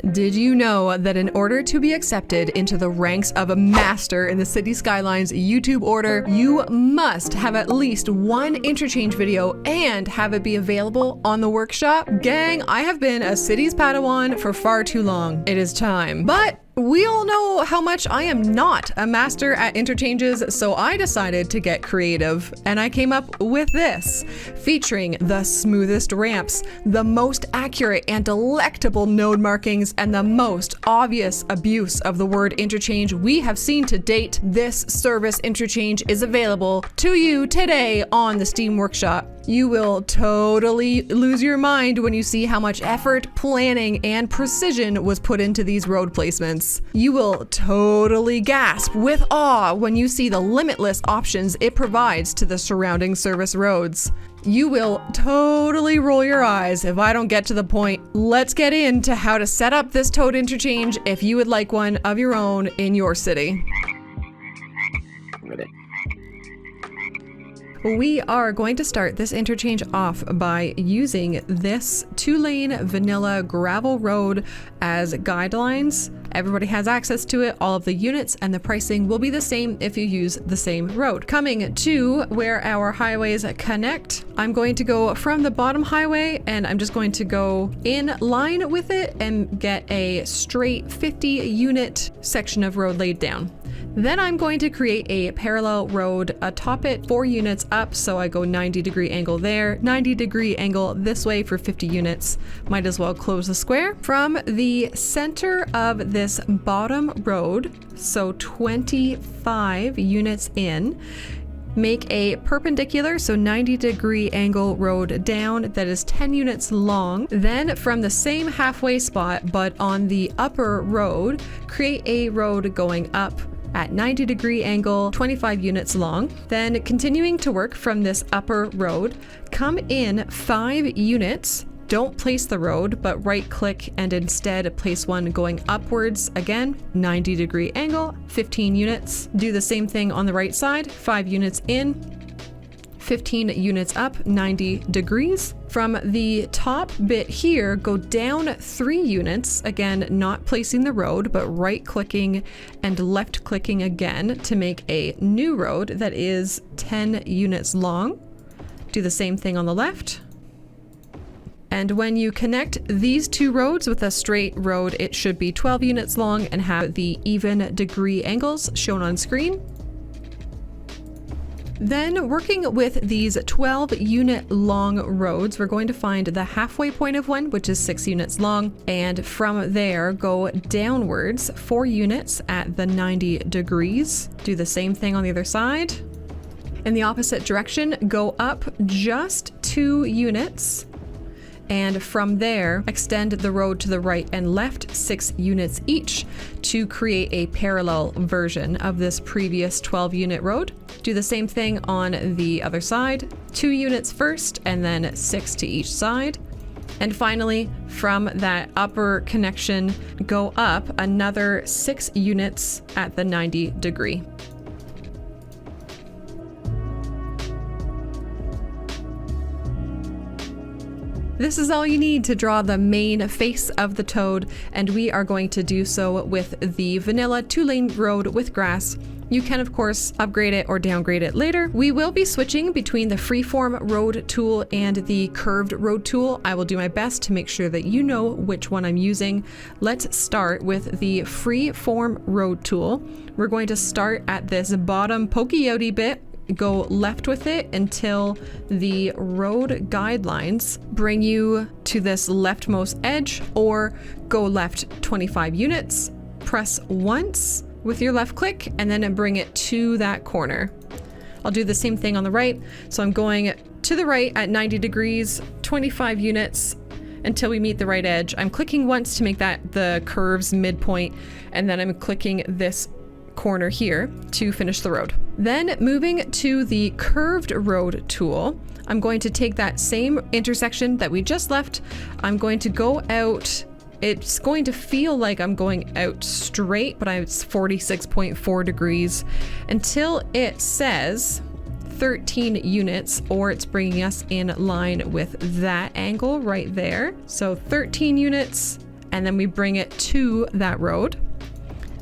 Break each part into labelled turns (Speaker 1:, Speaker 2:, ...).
Speaker 1: Did you know that in order to be accepted into the ranks of a master in the City Skylines YouTube order, you must have at least one interchange video and have it be available on the workshop? Gang, I have been a Cities Padawan for far too long. It is time. But we all know how much I am not a master at interchanges, so I decided to get creative, and I came up with this, featuring the smoothest ramps, the most accurate and delectable node markings, and the most obvious abuse of the word interchange we have seen to date. This service interchange is available to you today on the Steam Workshop. You will totally lose your mind when you see how much effort, planning, and precision was put into these road placements. You will totally gasp with awe when you see the limitless options it provides to the surrounding service roads. You will totally roll your eyes if I don't get to the point. Let's get into how to set up this Toad interchange if you would like one of your own in your city. We are going to start this interchange off by using this 2-lane vanilla gravel road as guidelines. Everybody has access to it. All of the units and the pricing will be the same if you use the same road. Coming to where our highways connect, I'm going to go from the bottom highway and I'm just going to go in line with it and get a straight 50 unit section of road laid down. Then I'm going to create a parallel road atop it 4 units up, so I go 90-degree angle there, 90-degree angle this way for 50 units. Might as well close the square. From the center of this bottom road, so 25 units in, make a perpendicular, so 90-degree angle road down that is 10 units long. Then from the same halfway spot, but on the upper road, create a road going up at 90-degree angle, 25 units long. Then continuing to work from this upper road, come in 5 units. Don't place the road, but right click and instead place one going upwards. Again, 90-degree angle, 15 units. Do the same thing on the right side, 5 units in, 15 units up, 90 degrees. From the top bit here, go down 3 units, again, not placing the road, but right clicking and left clicking again to make a new road that is 10 units long. Do the same thing on the left. And when you connect these 2 roads with a straight road, it should be 12 units long and have the even degree angles shown on screen. Then working with these 12 unit long roads, we're going to find the halfway point of one, which is 6 units long. And from there, go downwards 4 units at the 90 degrees. Do the same thing on the other side. In the opposite direction, go up just 2 units. And from there, extend the road to the right and left 6 units each to create a parallel version of this previous 12 unit road. Do the same thing on the other side, 2 units first and then 6 to each side. And finally, from that upper connection, go up another 6 units at the 90 degree. This is all you need to draw the main face of the Toad, and we are going to do so with the vanilla 2-lane road with grass. You can, of course, upgrade it or downgrade it later. We will be switching between the freeform road tool and the curved road tool. I will do my best to make sure that you know which one I'm using. Let's start with the freeform road tool. We're going to start at this bottom pokey-outy bit, go left with it until the road guidelines bring you to this leftmost edge, or go left 25 units, press once with your left click, and then bring it to that corner. I'll do the same thing on the right. So I'm going to the right at 90 degrees, 25 units until we meet the right edge. I'm clicking once to make that the curve's midpoint, and then I'm clicking this corner here to finish the road. Then moving to the curved road tool, I'm going to take that same intersection that we just left. I'm going to go out. It's going to feel like I'm going out straight, but it's 46.4 degrees until it says 13 units, or it's bringing us in line with that angle right there. So 13 units and then we bring it to that road.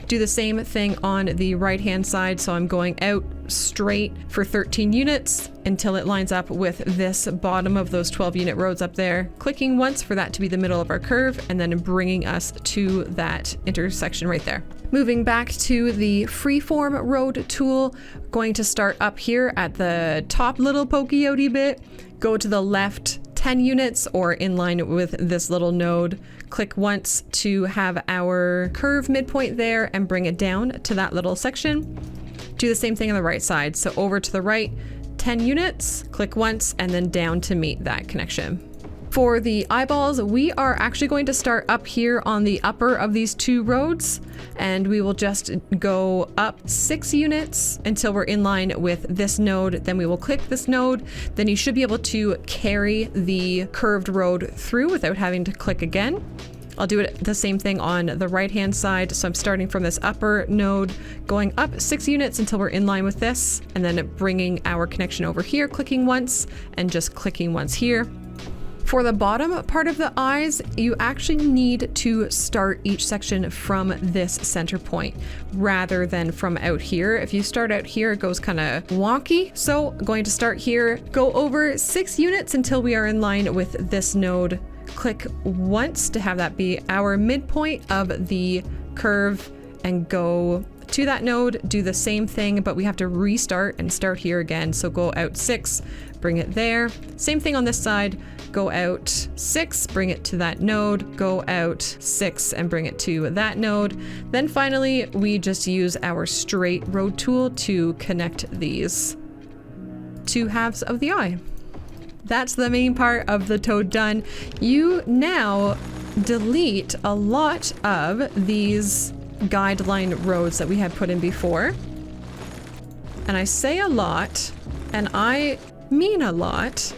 Speaker 1: Do the same thing on the right hand side, so I'm going out straight for 13 units until it lines up with this bottom of those 12 unit roads up there, clicking once for that to be the middle of our curve, and then bringing us to that intersection right there. Moving back to the freeform road tool, going to start up here at the top little pokey-outy bit, go to the left 10 units or in line with this little node, click once to have our curve midpoint there and bring it down to that little section. Do the same thing on the right side. So over to the right, 10 units, click once and then down to meet that connection. For the eyeballs, we are actually going to start up here on the upper of these two roads, and we will just go up 6 units until we're in line with this node. Then we will click this node. Then you should be able to carry the curved road through without having to click again. I'll do it the same thing on the right hand side. So I'm starting from this upper node, going up 6 units until we're in line with this, and then bringing our connection over here, clicking once and just clicking once here. For the bottom part of the eyes, you actually need to start each section from this center point rather than from out here. If you start out here, it goes kind of wonky. So going to start here, go over 6 units until we are in line with this node. Click once to have that be our midpoint of the curve and go to that node, do the same thing, but we have to restart and start here again. So go out 6, bring it there. Same thing on this side, go out 6, bring it to that node, go out 6 and bring it to that node. Then finally, we just use our straight road tool to connect these two halves of the eye. That's the main part of the toad done. You now delete a lot of these guideline roads that we had put in before. And I say a lot, and I mean a lot.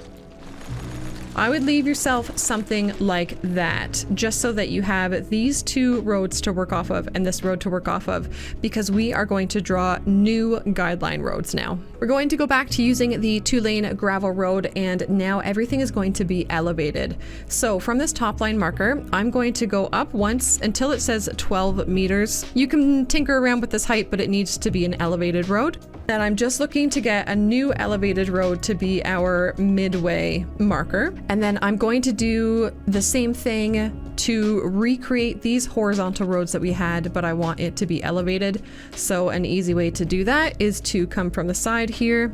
Speaker 1: I would leave yourself something like that, just so that you have these two roads to work off of and this road to work off of, because we are going to draw new guideline roads now. We're going to go back to using the 2-lane gravel road, and now everything is going to be elevated. So from this top line marker, I'm going to go up once until it says 12 meters. You can tinker around with this height, but it needs to be an elevated road. And I'm just looking to get a new elevated road to be our midway marker. And then I'm going to do the same thing to recreate these horizontal roads that we had, but I want it to be elevated. So an easy way to do that is to come from the side here,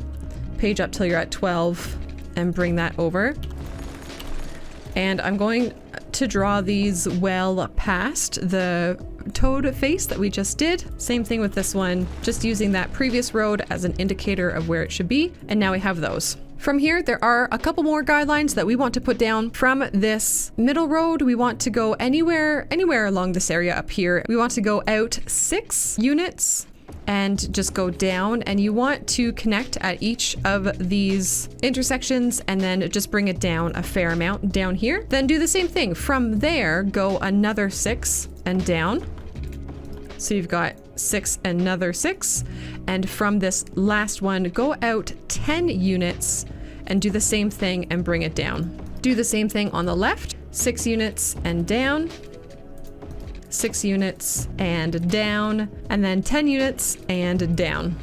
Speaker 1: page up till you're at 12 and bring that over. And I'm going to draw these well past the toad face that we just did. Same thing with this one, just using that previous road as an indicator of where it should be. And now we have those. From here, there are a couple more guidelines that we want to put down. From this middle road, we want to go anywhere along this area up here. We want to go out 6 units and just go down, and you want to connect at each of these intersections and then just bring it down a fair amount down here. Then do the same thing. From there, go another 6 and down. So you've got 6, another 6. And from this last one, go out 10 units and do the same thing and bring it down. Do the same thing on the left, 6 units and down, 6 units and down, and then 10 units and down.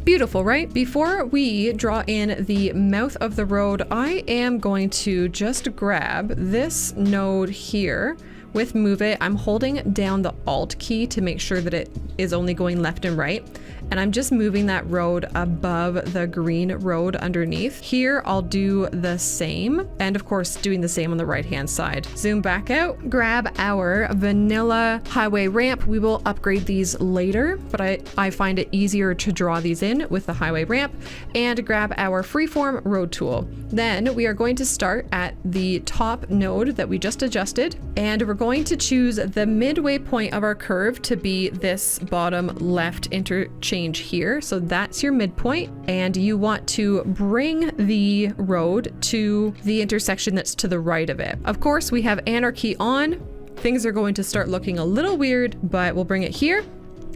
Speaker 1: Beautiful, right? Before we draw in the mouth of the road, I am going to just grab this node here. With Move It, I'm holding down the Alt key to make sure that it is only going left and right. And I'm just moving that road above the green road underneath. Here, I'll do the same. And of course, doing the same on the right-hand side. Zoom back out, grab our vanilla highway ramp. We will upgrade these later, but I find it easier to draw these in with the highway ramp, and grab our freeform road tool. Then we are going to start at the top node that we just adjusted, and we're going to choose the midway point of our curve to be this bottom left interchange here. So that's your midpoint, and you want to bring the road to the intersection that's to the right of it. Of course, we have anarchy on. Things are going to start looking a little weird, but we'll bring it here,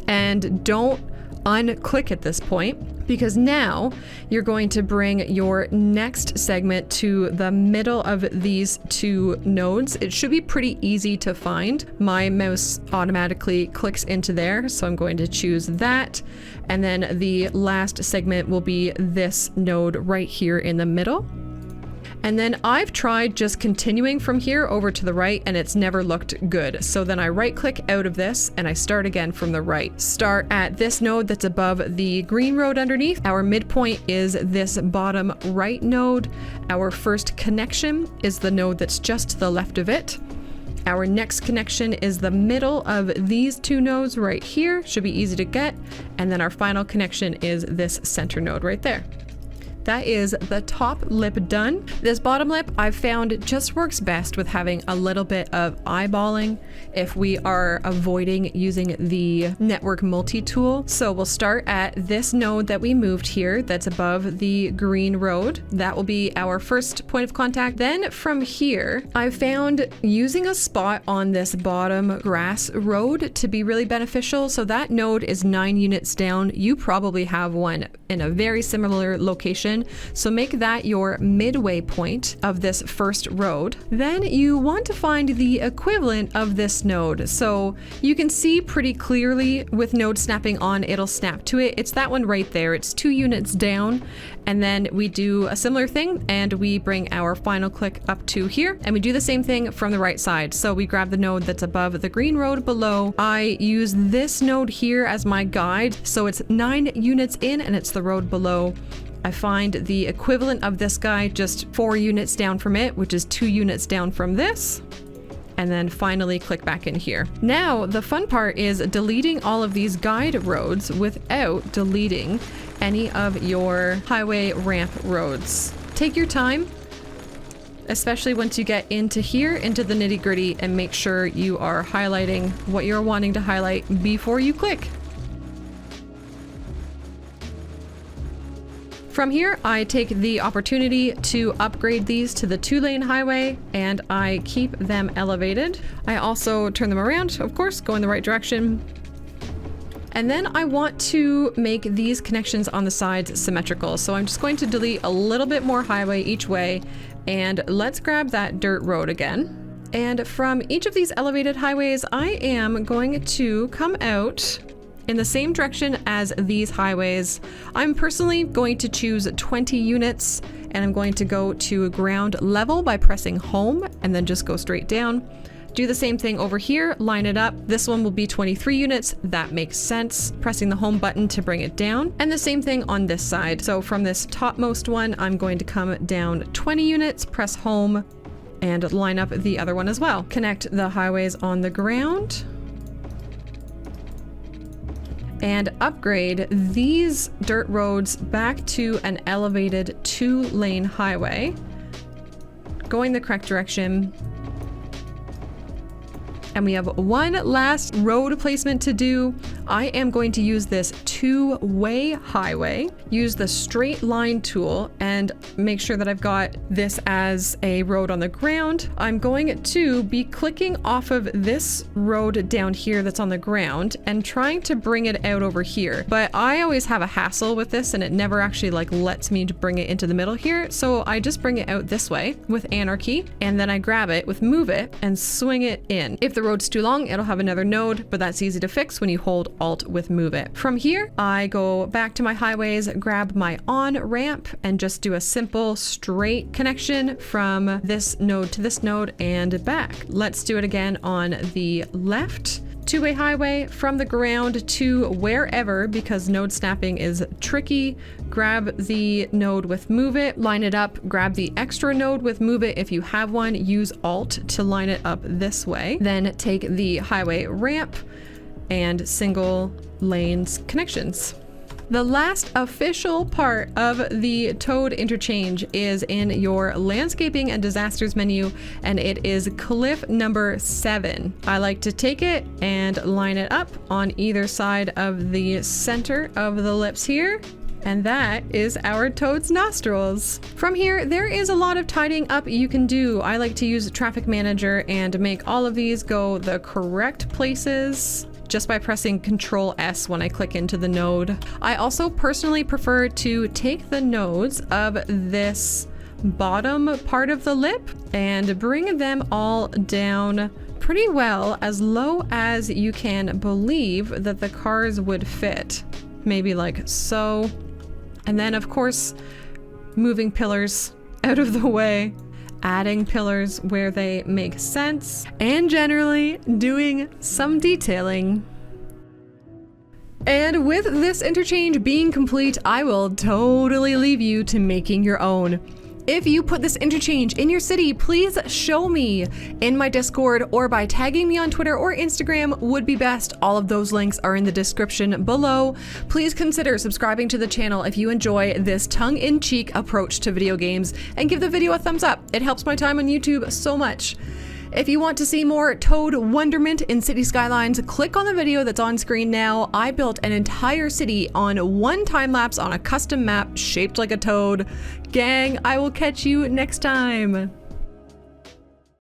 Speaker 1: and don't unclick at this point, because now you're going to bring your next segment to the middle of these two nodes. It should be pretty easy to find. My mouse automatically clicks into there, so I'm going to choose that. And then the last segment will be this node right here in the middle. And then I've tried just continuing from here over to the right, and it's never looked good. So then I right click out of this and I start again from the right. Start at this node that's above the green road underneath. Our midpoint is this bottom right node. Our first connection is the node that's just to the left of it. Our next connection is the middle of these two nodes right here. Should be easy to get. And then our final connection is this center node right there. That is the top lip done. This bottom lip I've found just works best with having a little bit of eyeballing if we are avoiding using the network multi-tool. So we'll start at this node that we moved here that's above the green road. That will be our first point of contact. Then from here, I found using a spot on this bottom grass road to be really beneficial. So that node is 9 units down. You probably have one in a very similar location. So make that your midway point of this first road. Then you want to find the equivalent of this node. So you can see pretty clearly with node snapping on, it'll snap to it. It's that one right there. It's 2 units down. And then we do a similar thing and we bring our final click up to here, and we do the same thing from the right side. So we grab the node that's above the green road below. I use this node here as my guide. So it's 9 units in and it's the road below. I find the equivalent of this guy just 4 units down from it, which is 2 units down from this. And then finally click back in here. Now, the fun part is deleting all of these guide roads without deleting any of your highway ramp roads. Take your time, especially once you get into here, into the nitty-gritty, and make sure you are highlighting what you're wanting to highlight before you click. From here, I take the opportunity to upgrade these to the 2-lane highway, and I keep them elevated. I also turn them around, of course, go in the right direction. And then I want to make these connections on the sides symmetrical. So I'm just going to delete a little bit more highway each way, and let's grab that dirt road again. And from each of these elevated highways, I am going to come out in the same direction as these highways. I'm personally going to choose 20 units, and I'm going to go to ground level by pressing home and then just go straight down. Do the same thing over here, line it up. This one will be 23 units. That makes sense. Pressing the home button to bring it down. And the same thing on this side. So from this topmost one, I'm going to come down 20 units, press home, and line up the other one as well. Connect the highways on the ground. And upgrade these dirt roads back to an elevated 2-lane highway, going the correct direction. And we have one last road placement to do. I am going to use this 2-way highway, use the straight line tool, and make sure that I've got this as a road on the ground. I'm going to be clicking off of this road down here that's on the ground and trying to bring it out over here. But I always have a hassle with this, and it never actually lets me to bring it into the middle here. So I just bring it out this way with anarchy, and then I grab it with move it and swing it in. If the road's too long, it'll have another node, but that's easy to fix when you hold Alt with move it. From here, I go back to my highways, grab my on ramp, and just do a simple straight connection from this node to this node and back. Let's do it again on the left. 2-way highway from the ground to wherever, because node snapping is tricky. Grab the node with move it, line it up, grab the extra node with move it. If you have one, use Alt to line it up this way. Then take the highway ramp and single lanes connections. The last official part of the Toad interchange is in your landscaping and disasters menu, and it is cliff number 7. I like to take it and line it up on either side of the center of the lips here. And that is our Toad's nostrils. From here, there is a lot of tidying up you can do. I like to use Traffic Manager and make all of these go the correct places. just by pressing Control S when I click into the node. I also personally prefer to take the nodes of this bottom part of the lip and bring them all down pretty well, as low as you can believe that the cars would fit. Maybe like so. And then of course, moving pillars out of the way, adding pillars where they make sense, and generally doing some detailing. And with this interchange being complete, I will totally leave you to making your own. If you put this interchange in your city, please show me in my Discord or by tagging me on Twitter or Instagram would be best. All of those links are in the description below. Please consider subscribing to the channel if you enjoy this tongue-in-cheek approach to video games, and give the video a thumbs up. It helps my time on YouTube so much. If you want to see more Toad wonderment in City Skylines, click on the video that's on screen now. I built an entire city on one time lapse on a custom map shaped like a toad. Gang, I will catch you next time.